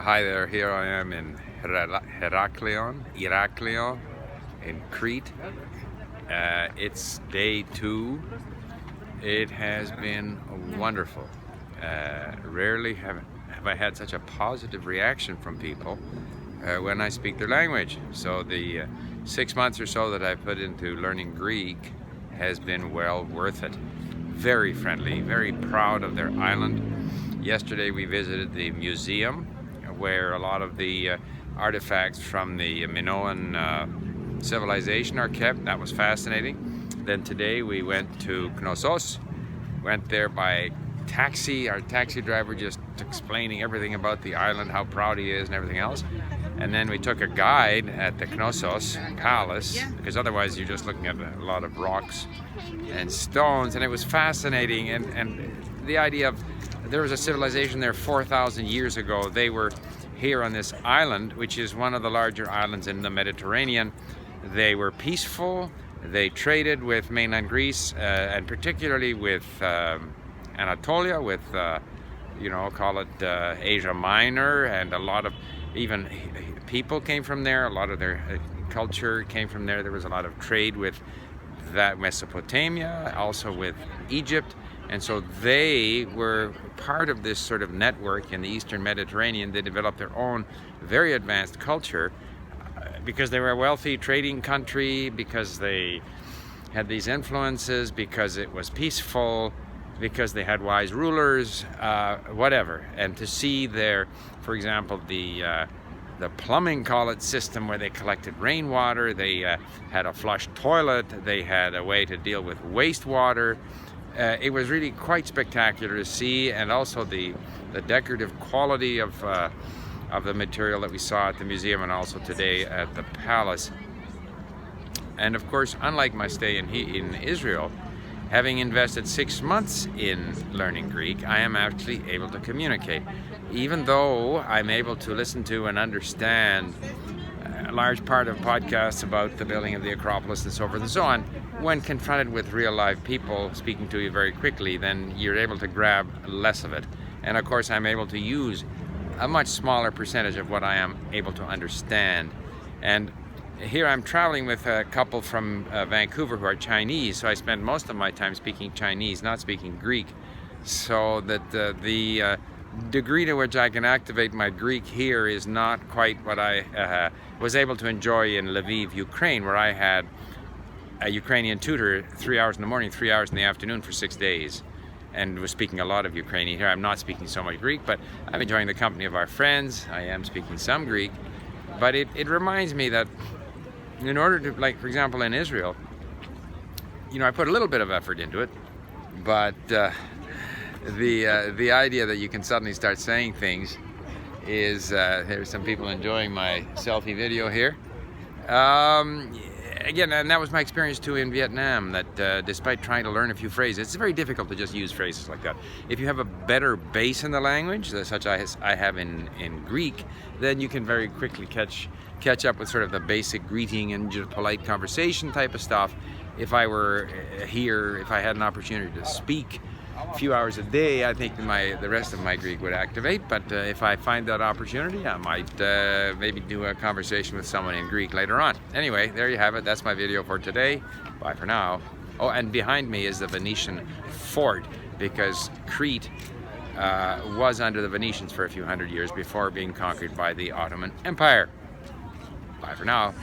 Hi there, here I am in Heraklion in Crete. It's day 2. It has been wonderful. Rarely have I had such a positive reaction from people when I speak their language. So the 6 months or so that I've put into learning Greek has been well worth it. Very friendly, very proud of their island. Yesterday we visited the museum where a lot of the artifacts from the Minoan civilization are kept. That was fascinating. Then today we went to Knossos, went there by taxi, our taxi driver just explaining everything about the island, how proud he is and everything else. And then we took a guide at the Knossos Palace, because otherwise you're just looking at a lot of rocks and stones, and it was fascinating. And the idea of there was a civilization there 4,000 years ago. They were here on this island, which is one of the larger islands in the Mediterranean. They were peaceful. They traded with mainland Greece, and particularly with Anatolia, with call it Asia Minor, and a lot of even people came from there. A lot of their culture came from there. There was a lot of trade with that Mesopotamia, also with Egypt. And so they were part of this sort of network in the Eastern Mediterranean. They developed their own very advanced culture because they were a wealthy trading country, because they had these influences, because it was peaceful, because they had wise rulers, whatever. And to see their, for example, the plumbing, call it, system where they collected rainwater, they had a flush toilet, they had a way to deal with wastewater. It was really quite spectacular to see, and also the decorative quality of the material that we saw at the museum and also today at the palace. And of course, unlike my stay in Israel, having invested 6 months in learning Greek, I am actually able to communicate. Even though I'm able to listen to and understand a large part of podcasts about the building of the Acropolis and so forth and so on, when confronted with real live people speaking to you very quickly, then you're able to grab less of it. And of course, I'm able to use a much smaller percentage of what I am able to understand. And here I'm traveling with a couple from Vancouver who are Chinese, so I spend most of my time speaking Chinese, not speaking Greek, so that the degree to which I can activate my Greek here is not quite what I was able to enjoy in Lviv, Ukraine, where I had a Ukrainian tutor 3 hours in the morning, 3 hours in the afternoon for 6 days, and was speaking a lot of Ukrainian. Here I'm not speaking so much Greek, but I'm enjoying the company of our friends. I am speaking some Greek, but it reminds me that in order to, like, for example, in Israel, I put a little bit of effort into it, but the idea that you can suddenly start saying things is, there's some people enjoying my selfie video here. Again, and that was my experience too in Vietnam, that despite trying to learn a few phrases, it's very difficult to just use phrases like that. If you have a better base in the language, such as I have in Greek, then you can very quickly catch up with sort of the basic greeting and just polite conversation type of stuff. If I were here, if I had an opportunity to speak a few hours a day, I think the rest of my Greek would activate. But if I find that opportunity, I might maybe do a conversation with someone in Greek later on. Anyway, there you have it. That's my video for today. Bye for now. Oh, and behind me is the Venetian fort, because Crete was under the Venetians for a few hundred years before being conquered by the Ottoman Empire. Bye for now.